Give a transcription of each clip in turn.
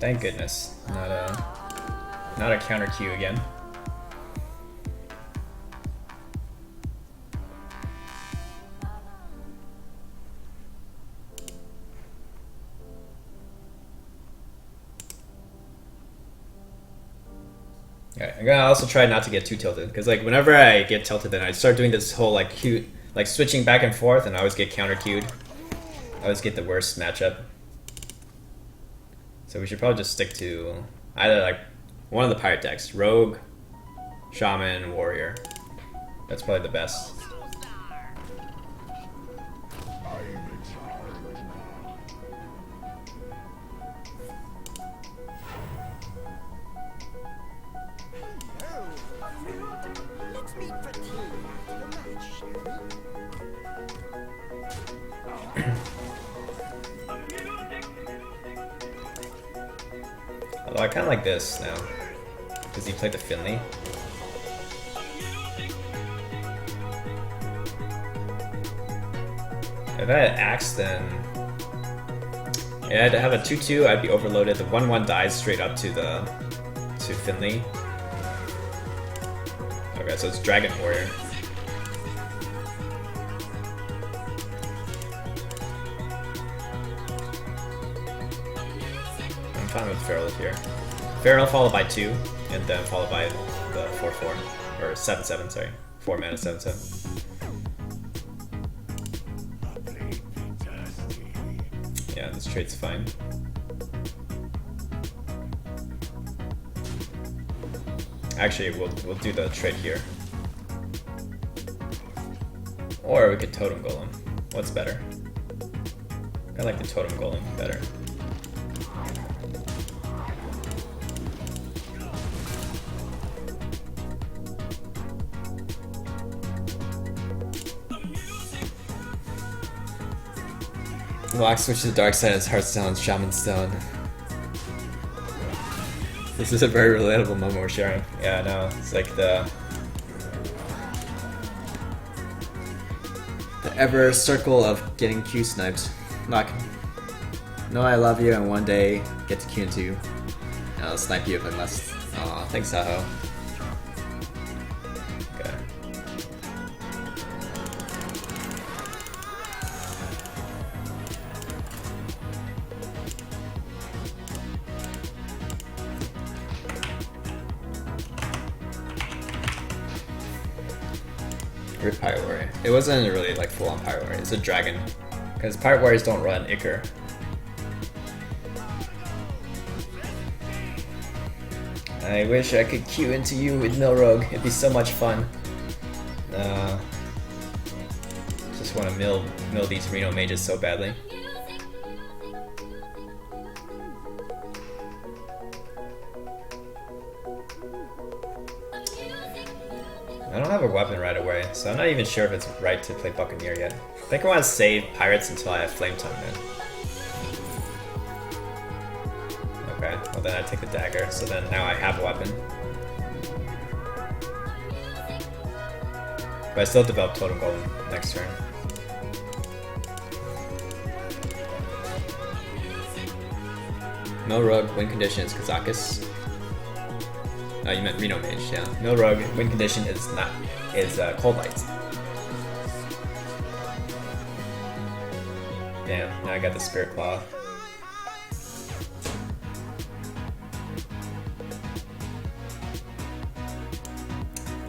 Thank goodness. Not a counter Q again. Okay, I'm gonna also try not to get too tilted, because like whenever I get tilted, then I start doing this whole like cute, like switching back and forth, and I always get counter queued. I always get the worst matchup. So we should probably just stick to either like one of the pirate decks, Rogue, Shaman, Warrior. That's probably the best. Although I kind of like this now, because he played the Finley. If I had Axe, then yeah, I had to have a 2/2. I'd be overloaded. The 1/1 dies straight up to Finley. Okay, so it's Dragon Warrior. I'm fine with Feral here. Feral followed by 2, and then followed by the 4/4 or 7/7. Sorry, 4 mana 7/7. Yeah, this trade's fine. Actually, we'll do the trade here. Or we could Totem Golem. What's better? I like the Totem Golem better. Lock switch to the dark side is Hearthstone, Shaman Stone. This is a very relatable moment we're sharing. Yeah, I know. It's like the ever circle of getting Q sniped. Like, know I love you and one day get to Q into you. And I'll snipe you if I must. Aw, thanks, Saho. Okay. Rip Pirate Warrior. It wasn't really like full on Pirate Warrior, it's a dragon. Because Pirate Warriors don't run Ichor. I wish I could queue into you with Milrogue, it'd be so much fun. Just want to mill these Reno mages so badly. I don't have a weapon right away, so I'm not even sure if it's right to play Buccaneer yet. I think I want to save Pirates until I have Flame Tongue then. Okay, well then I take the dagger, so then now I have a weapon. But I still develop Totem Golem next turn. Milrogue, win condition is Kazakus. Oh, you meant Reno Mage, yeah. Milrogue, win condition is Cold Light. Damn, now I got the Spirit Claw.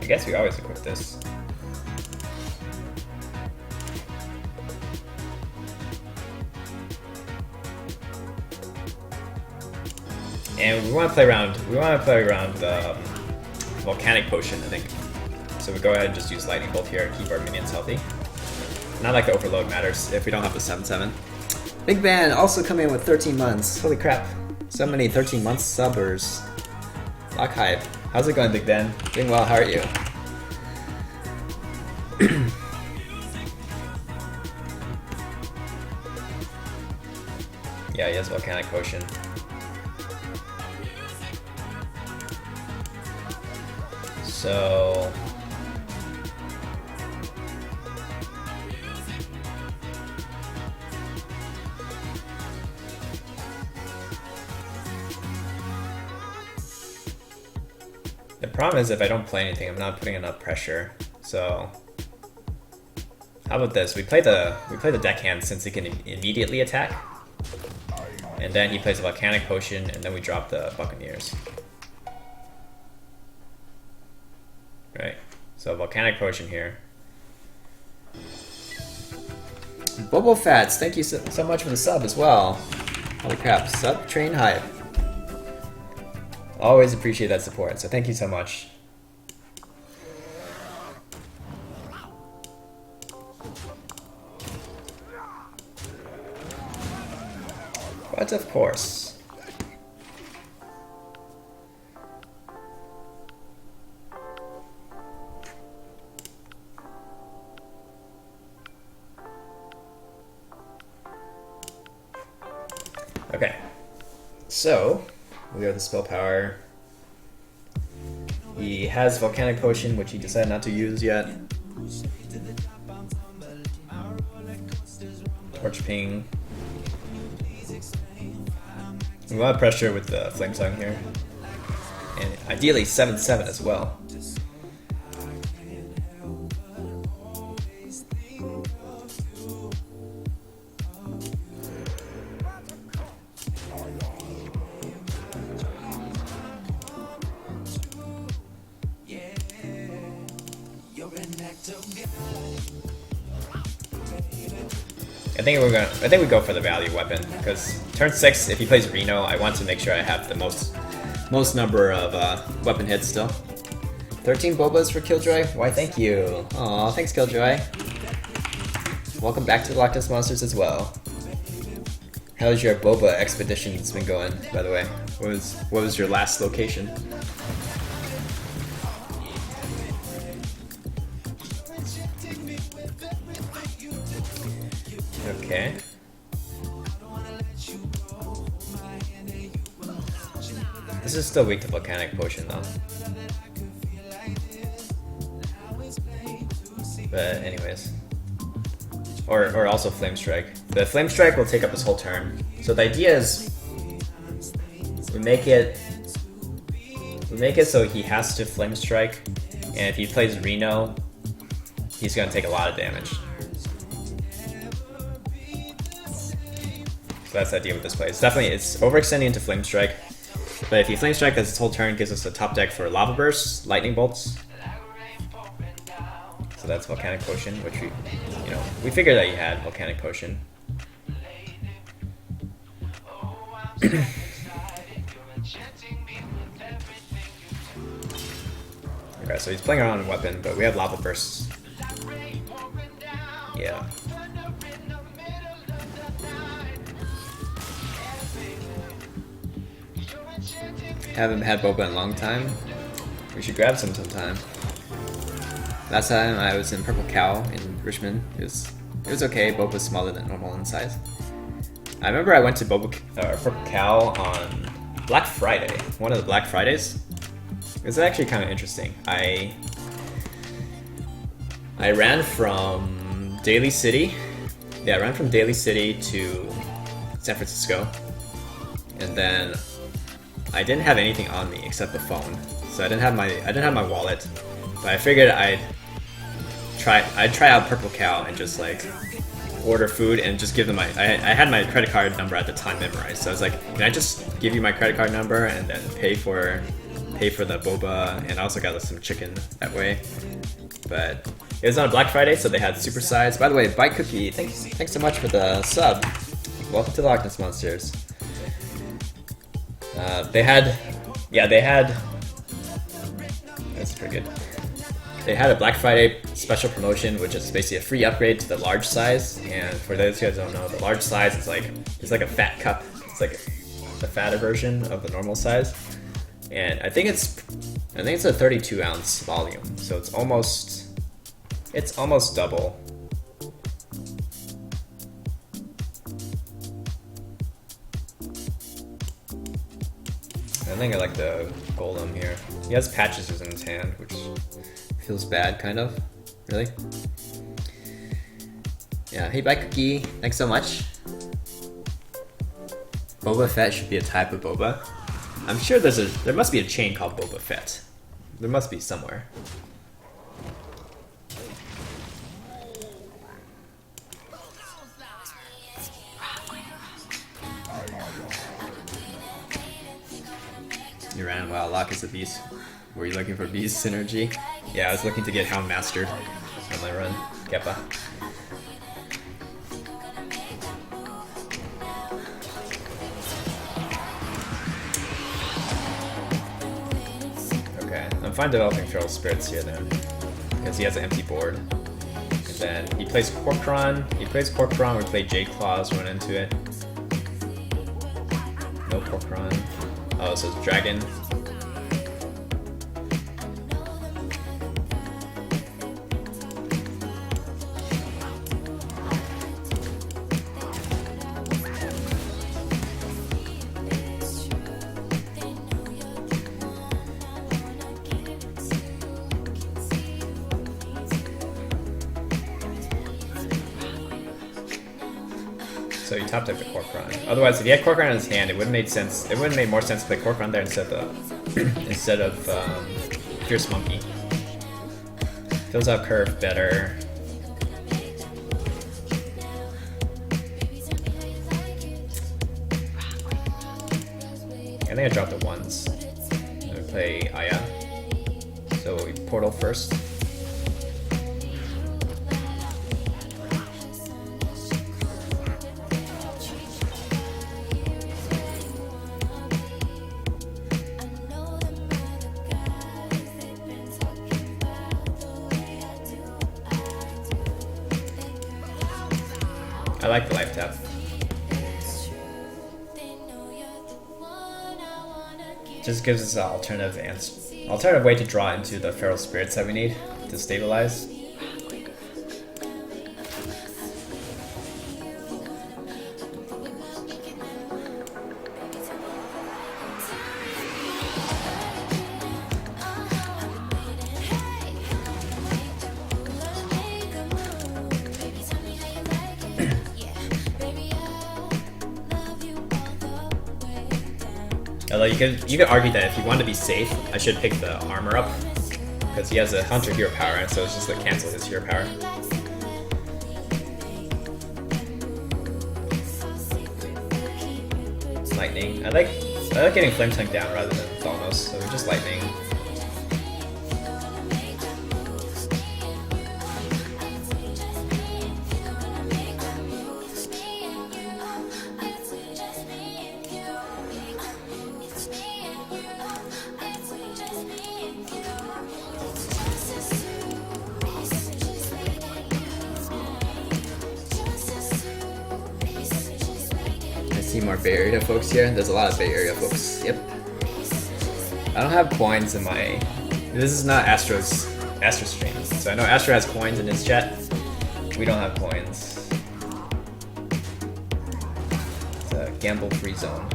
I guess we always equip this. And we want to play around. The Volcanic Potion, I think. So we go ahead and just use Lightning Bolt here to keep our minions healthy. Not like the overload matters if we don't have the 7/7. Big Van also coming in with 13 months. Holy crap! So many 13 months subbers. Lockhype, how's it going, Big Ben? Doing well. How are you? Yeah, he has Volcanic Potion. So problem is if I don't play anything, I'm not putting enough pressure. So how about this? We play the deckhand since he can immediately attack. And then he plays a volcanic potion, and then we drop the Buccaneers. Right. So volcanic potion here. Bobo Fats, thank you so much for the sub as well. Holy crap, sub train hype. Always appreciate that support, so thank you so much. But of course. Okay, so we have the spell power. He has volcanic potion, which he decided not to use yet. Torch ping. We want pressure with the flame tongue here, and ideally 7/7 as well. I think we go for the value weapon because turn 6, if he plays Reno, I want to make sure I have the most number of weapon hits still. 13 Bobas for Killjoy. Why, thank you. Aw, thanks Killjoy. Welcome back to the Loch Ness Monsters as well. How's your Boba expeditions been going, by the way? What was your last location? Okay. This is still weak to volcanic potion though. But anyways. Or also flame strike. The flame strike will take up his whole turn. So the idea is we make it so he has to flame strike, and if he plays Reno, he's gonna take a lot of damage. So that's the idea with this play. It's overextending into Flame Strike, but if you Flame Strike as its whole turn, gives us a top deck for Lava Bursts, Lightning Bolts. So that's Volcanic Potion, which we figured that he had Volcanic Potion. Okay, so he's playing around with weapon, but we have Lava Bursts. Yeah. Haven't had Boba in a long time. We should grab some sometime. Last time I was in Purple Cow in Richmond. It was okay. Boba's smaller than normal in size. I remember I went to Purple Cow on Black Friday, one of the Black Fridays. It was actually kind of interesting. I ran from Daly City. Yeah, I ran from Daly City to San Francisco, and then I didn't have anything on me except the phone, so I didn't have my wallet. But I figured I'd try out Purple Cow and just like order food and just give them I had my credit card number at the time memorized, so I was like, can I just give you my credit card number and then pay for the boba, and I also got some chicken that way. But it was on a Black Friday, so they had super size. By the way, Bite Cookie, thanks so much for the sub. Welcome to the Loch Ness Monsters. They had, that's pretty good. They had a Black Friday special promotion, which is basically a free upgrade to the large size. And for those who guys don't know, the large size is it's like a fat cup. It's like the fatter version of the normal size. And I think it's a 32 ounce volume, so it's almost double. I think I like the Golem here. He has patches in his hand, which feels bad, kind of. Really? Yeah, hey, bye Cookie. Thanks so much. Boba Fett should be a type of Boba. I'm sure there must be a chain called Boba Fett. There must be somewhere. You ran while Lock is a beast. Were you looking for beast synergy? Yeah, I was looking to get Hound Mastered on my run. Keppa. Okay, I'm fine developing Feral Spirits here then, because he has an empty board. And then he plays Corcoran. We play Jade Claws, run into it. No Corcoran. Oh, so it's Dragon. So he top decked the Corcoran. Otherwise, if he had Corcoran in his hand, it would have made sense. It would have made more sense to play Corcoran there instead of Fierce Monkey. Fills out curve better. I think I dropped the ones. I'm gonna play Aya. So we portal first. I like the life tap. Just gives us an alternative way to draw into the Feral Spirits that we need to stabilize. Although you could argue that if you want to be safe, I should pick the armor up, because he has a Hunter hero power, and so it's just to cancel his hero power. Lightning. I like getting Flame Tongue down rather than Thaunos, so we're just Lightning. More Bay Area folks here. There's a lot of Bay Area folks. Yep. I don't have coins in my. This is not Astro stream, so I know Astro has coins in his chat. We don't have coins. It's a gamble-free zone.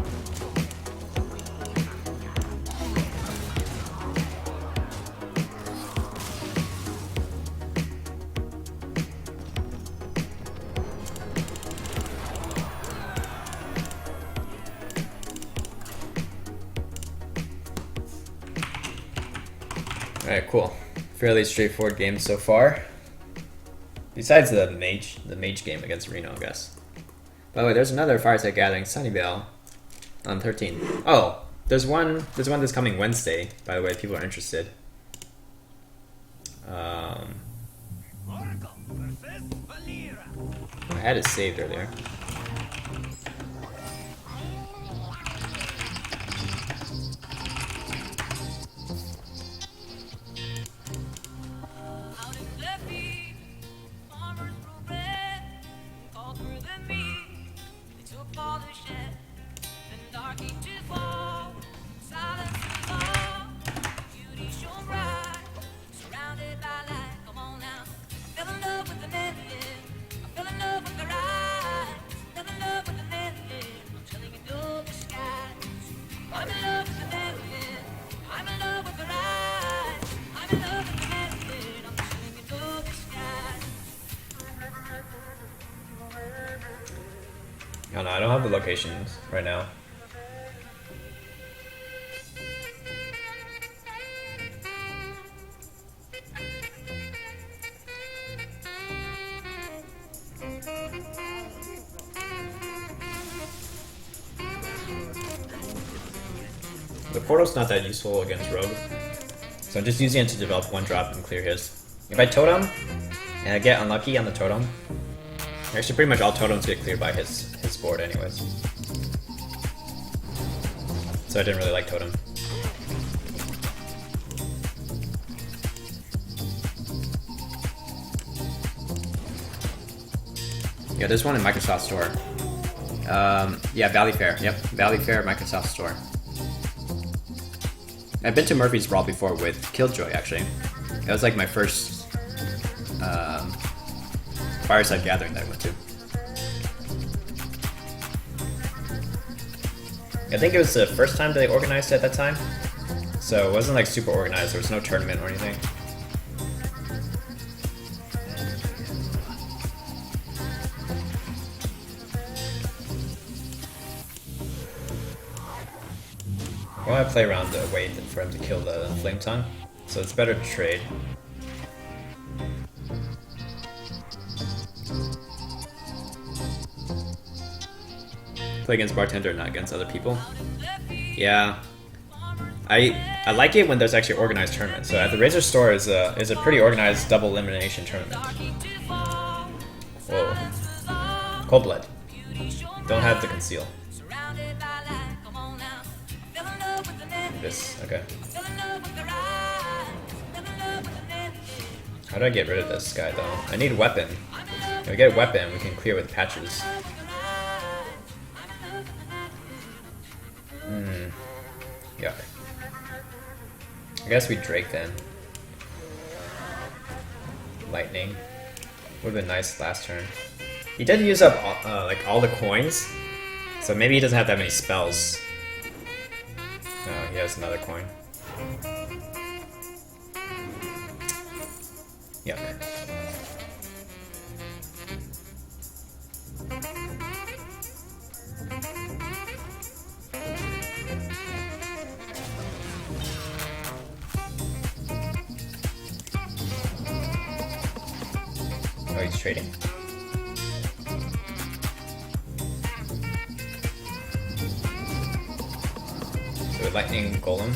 Alright, cool. Fairly straightforward game so far. Besides the mage game against Reno, I guess. By the way, there's another Fireside Gathering Sunnyvale on 13th. Oh, there's one that's coming Wednesday, by the way, if people are interested. I had it saved earlier. Oh no, I don't have the locations right now. Portal's not that useful against Rogue. So I'm just using it to develop one drop and clear his. If I totem, and I get unlucky on the totem, actually pretty much all totems get cleared by his board anyways. So I didn't really like totem. Yeah, there's one in Microsoft Store. Yeah, Valley Fair. Yep, Valley Fair, Microsoft Store. I've been to Murphy's Brawl before with Killjoy, actually. That was like my first Fireside gathering that I went to. I think it was the first time they organized it at that time. So it wasn't like super organized, there was no tournament or anything. I want to play around the wait for him to kill the Flame Tongue, so it's better to trade. Play against Bartender, not against other people. Yeah, I like it when there's actually organized tournaments. So at the Razor Store is a pretty organized double elimination tournament. Whoa, Cold Blood. Don't have to conceal. This, okay. How do I get rid of this guy though? I need a weapon. If we get a weapon, we can clear with patches. Yuck. I guess we Drake then. Lightning. Would've been nice last turn. He did use up like all the coins, so maybe he doesn't have that many spells. Oh, he has another coin. Yuck. Oh, he's trading. So Lightning Golem.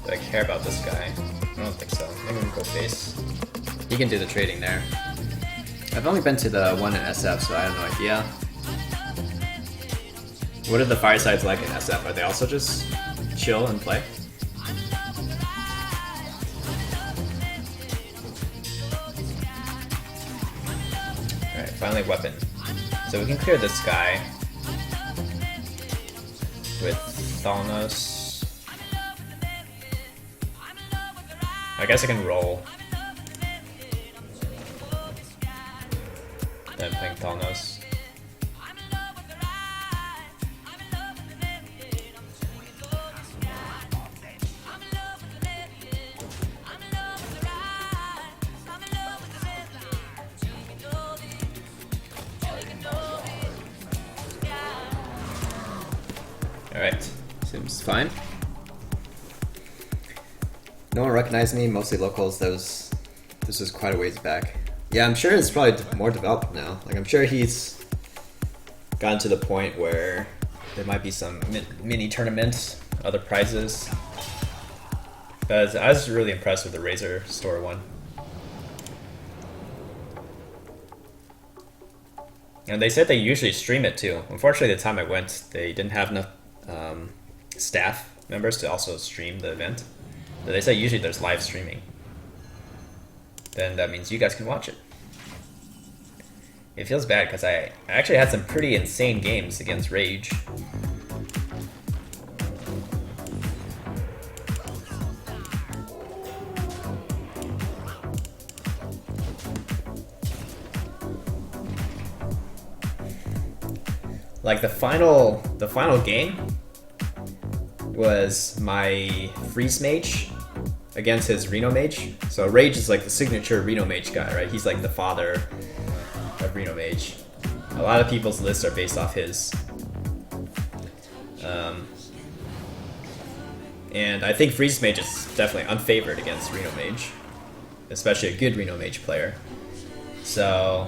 Do I care about this guy? I don't think so. Maybe we'll go face. He can do the trading there. I've only been to the one in SF, so I have no idea. What are the firesides like in SF? Are they also just chill and play? Alright, finally weapon. So we can clear this guy with Thalnos. I guess I can roll. Then playing Thalnos. Alright, seems fine. No one recognized me, mostly locals. This was quite a ways back. Yeah, I'm sure it's probably more developed now. Like, I'm sure he's gotten to the point where there might be some mini tournaments, other prizes. But I was really impressed with the Razor Store one. And they said they usually stream it too. Unfortunately, the time I went, they didn't have enough staff members to also stream the event. But they say usually there's live streaming. Then that means you guys can watch it. It feels bad because I actually had some pretty insane games against Rage. Like the final game was my Freeze Mage against his Reno Mage. So Rage is like the signature Reno Mage guy, right? He's like the father of Reno Mage. A lot of people's lists are based off his. And I think Freeze Mage is definitely unfavored against Reno Mage, especially a good Reno Mage player. So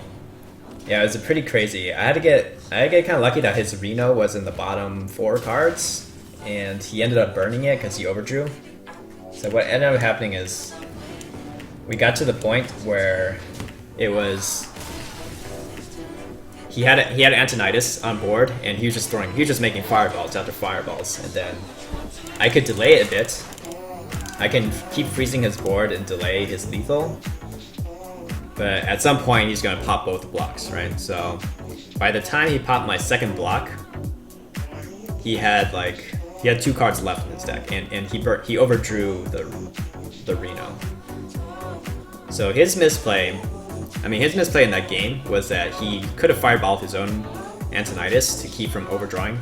yeah, it was pretty crazy. I had to get I get kind of lucky that his Reno was in the bottom 4 cards, and he ended up burning it because he overdrew. So what ended up happening is we got to the point where it was he had Antonidas on board, and he was just making fireballs after fireballs, and then I could delay it a bit. I can keep freezing his board and delay his lethal, but at some point he's gonna pop both blocks, right? So by the time he popped my second block, he had 2 cards left in his deck, and he overdrew the Reno. So his misplay in that game was that he could have fireballed his own Antonidas to keep from overdrawing.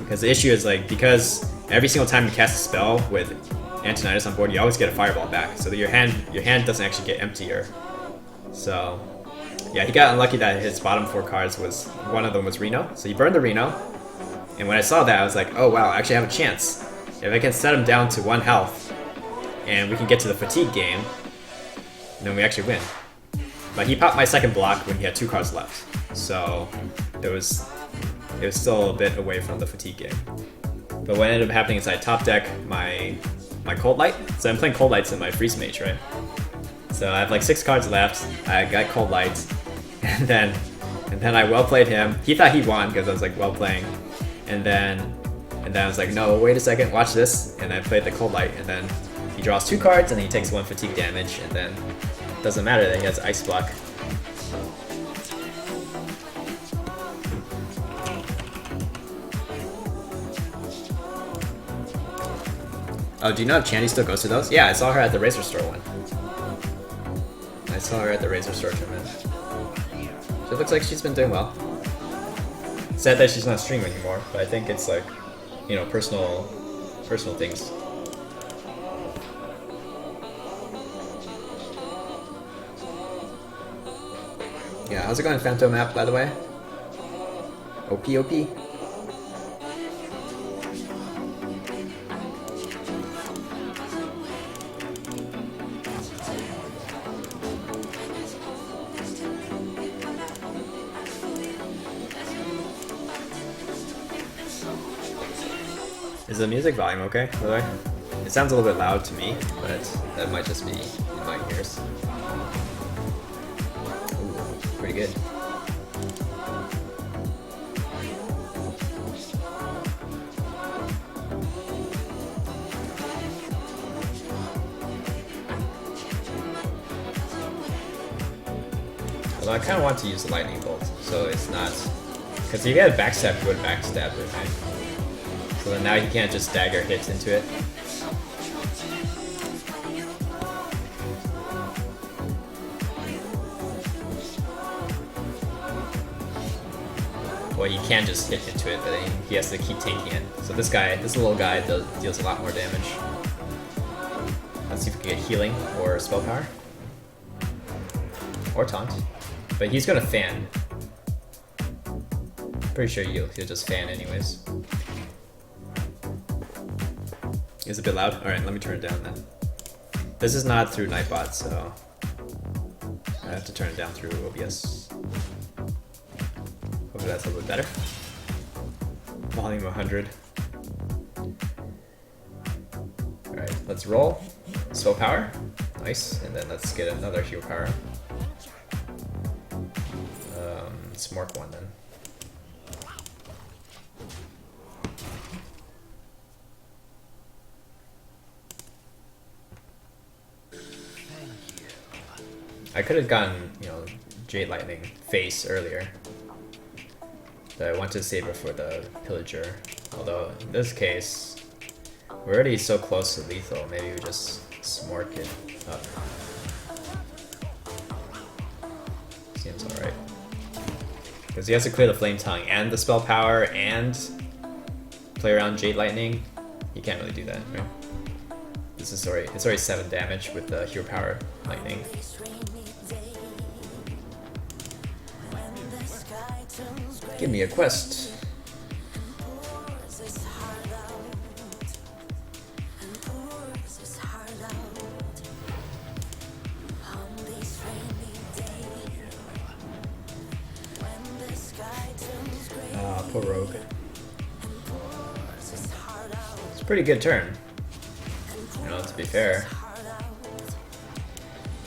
Because the issue is because every single time you cast a spell with Antonidas on board, you always get a fireball back, so that your hand doesn't actually get emptier. So yeah, he got unlucky that his bottom 4 cards one of them was Reno, so he burned the Reno. And when I saw that, I was like, oh wow, I actually have a chance. If I can set him down to 1 health, and we can get to the fatigue game, then we actually win. But he popped my second block when he had 2 cards left, so it was still a bit away from the fatigue game. But what ended up happening is I top deck my Cold Light, so I'm playing Cold Lights in my Freeze Mage, right? So I have 6 cards left. I got Cold Lights, and then I well played him. He thought he won because I was well playing, and then I was like, no, wait a second, watch this, and I played the Cold Light, and then he draws 2 cards, and then he takes 1 fatigue damage, and then it doesn't matter that he has Ice Block. Oh, do you know if Chandy still goes to those? Yeah, I saw her at the Razor Store one. I saw her at the Razor Store tournament. She looks like she's been doing well. Sad that she's not streaming anymore, but I think it's personal things. Yeah, how's it going, Phantom Map, by the way? OP. Is the music volume okay, by the way? It sounds a little bit loud to me, but that might just be in my ears. Ooh, pretty good. Although I kind of want to use the Lightning Bolt, so it's not... Because if you had a backstab, you would backstab it, right? So then now he can't just dagger hits into it. Well, you can just hit into it, but then he has to keep tanking it. So this little guy deals a lot more damage. Let's see if we can get healing or spell power. Or taunt. But he's gonna fan. Pretty sure he'll just fan anyways. It's a bit loud? Alright, let me turn it down then. This is not through Nightbot, so I have to turn it down through OBS. Hopefully that's a little bit better. Volume 100. Alright, let's roll. Spell power. Nice. And then let's get another heal power. Let's mark 1 then. I could have gotten, Jade Lightning face earlier. But I wanted to save it for the Pillager. Although, in this case, we're already so close to lethal, maybe we just smork it up. Seems alright. Because he has to clear the Flame Tongue and the spell power and play around Jade Lightning. He can't really do that, right? This is it's already 7 damage with the Hero Power Lightning. Give me a quest. Poor Rogue. It's a pretty good turn. You know, to be fair.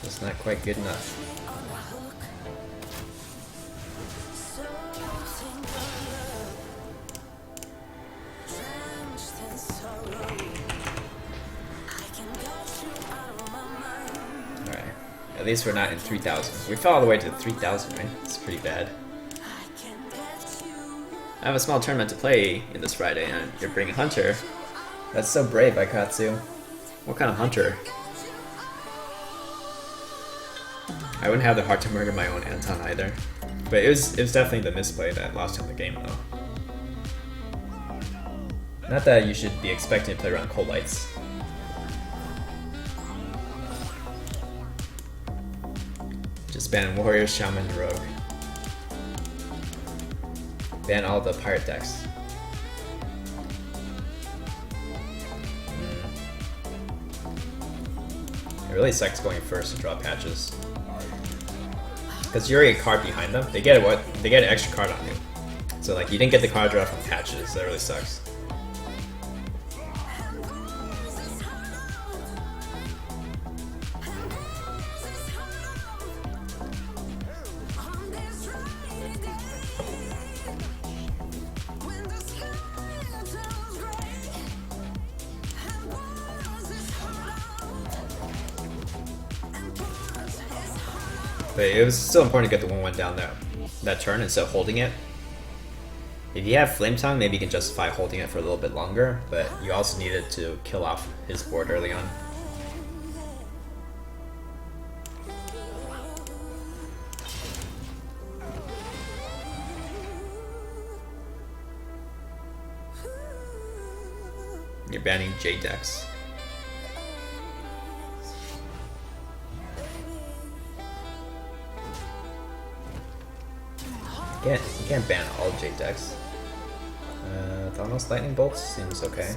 Just not quite good enough. Alright. At least we're not in 3,000. We fell all the way to 3,000, right? It's pretty bad. I have a small tournament to play in this Friday, and you're bringing Hunter. That's so brave by Katsu. What kind of Hunter? I wouldn't have the heart to murder my own Anton either. But it was definitely the misplay that lost him the game, though. Not that you should be expecting to play around Cold Lights. Just ban Warrior, Shaman, and Rogue. Ban all the pirate decks. It really sucks going first to draw patches. Because you're already a card behind them. They get what? They get an extra card on you. So like you didn't get the card draw from patches. That really sucks. But it was still important to get the 1-1 down there that turn instead of holding it. If you have Flame Tongue, maybe you can justify holding it for a little bit longer, but you also needed to kill off his board early on. You're banning J decks. You can't ban all J decks. Thanos Lightning Bolts seems okay.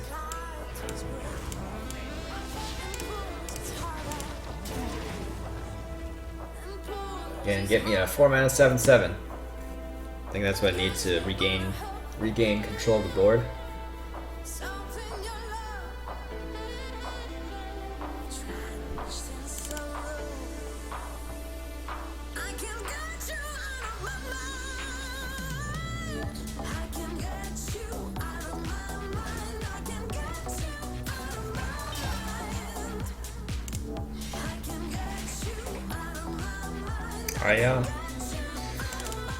And get me a 4-mana 7/7. I think that's what I need to regain control of the board.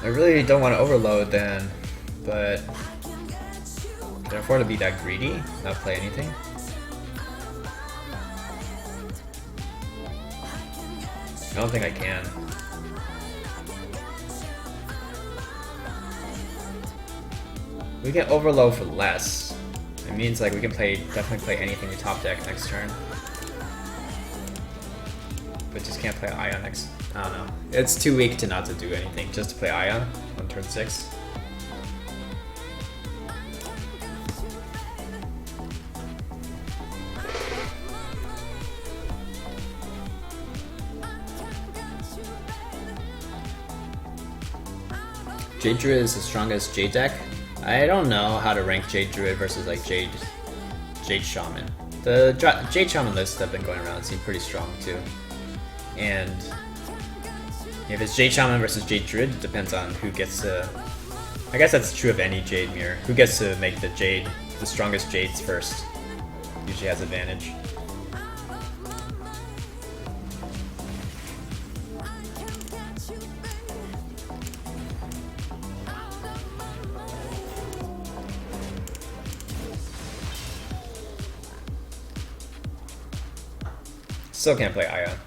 I really don't want to overload then, but can I afford to be that greedy, not play anything? I don't think I can. We can overload for less. It means like we can definitely play anything in top deck next turn. But just can't play Ion next. I don't know. It's too weak to not to do anything, just to play Ion on turn 6. Jade Druid is the strongest Jade deck. I don't know how to rank Jade Druid versus like Jade Shaman. The Jade Shaman lists that have been going around seem pretty strong too. And if it's Jade Shaman versus Jade Druid, it depends on who gets to... I guess that's true of any Jade mirror. Who gets to make the strongest Jades first usually has advantage. Still can't play Ion.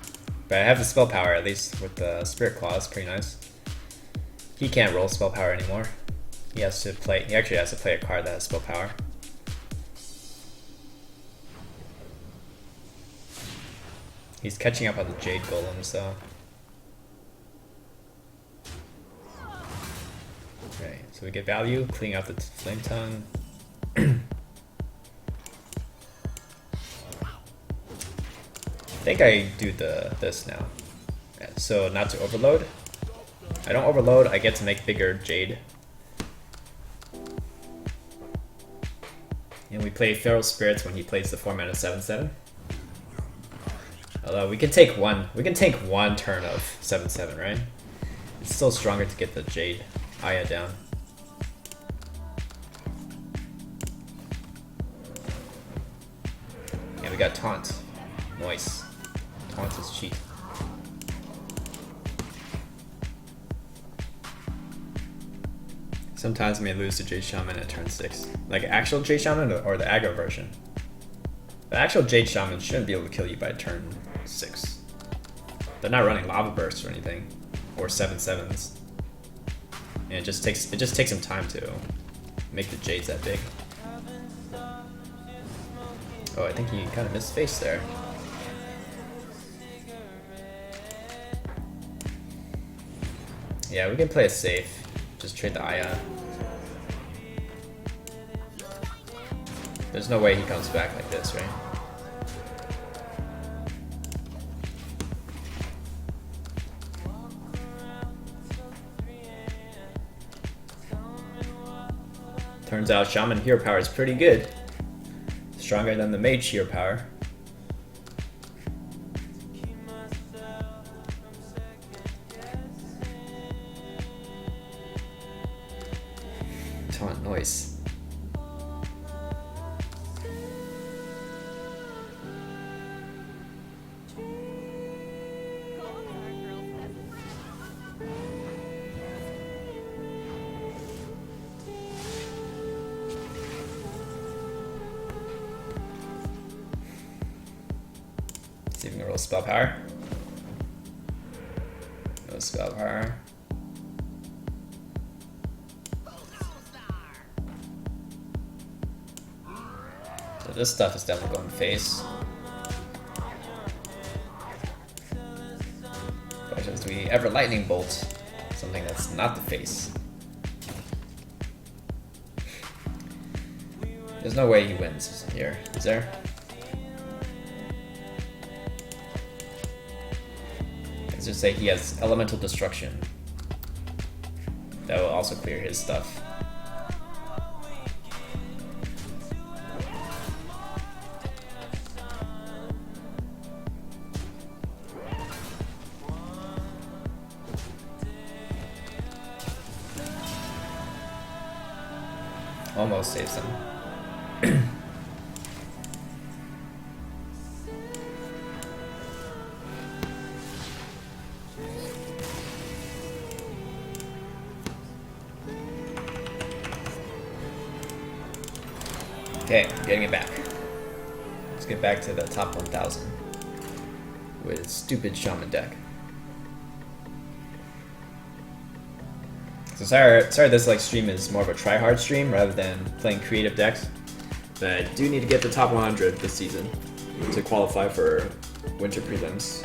But I have the spell power, at least with the Spirit Claws, pretty nice. He can't roll spell power anymore. He actually has to play a card that has spell power. He's catching up on the Jade Golems though. Okay, so we get value, cleaning out the Flame Tongue. I think I do this now. So not to overload. I don't overload, I get to make bigger Jade. we play Feral Spirits when he plays the 4-mana 7/7. Although we can take one turn of 7/7, right? It's still stronger to get the Jade Aya down. Yeah, we got Taunt. Nice. Taunt is cheap. Sometimes we may lose to Jade Shaman at turn 6. Like actual Jade Shaman or the aggro version? The actual Jade Shaman shouldn't be able to kill you by turn 6. They're not running Lava Bursts or anything. Or 7/7s. And it just takes some time to make the Jades that big. Oh, I think he kind of missed face there. Yeah, we can play it safe. Just trade the Aya. There's no way he comes back like this, right? Turns out Shaman hero power is pretty good. Stronger than the Mage hero power. Taunt noise. See if we can roll spell power. No spell power. So this stuff is definitely going face. But as we ever lightning bolt something that's not the face. There's no way he wins here, is there? Let's just say he has elemental destruction. That will also clear his stuff. Almost saves him. Okay, getting it back. Let's get back to the top 1000 with stupid Shaman deck. So sorry this stream is more of a try-hard stream rather than playing creative decks. But I do need to get the top 100 this season to qualify for winter prelims.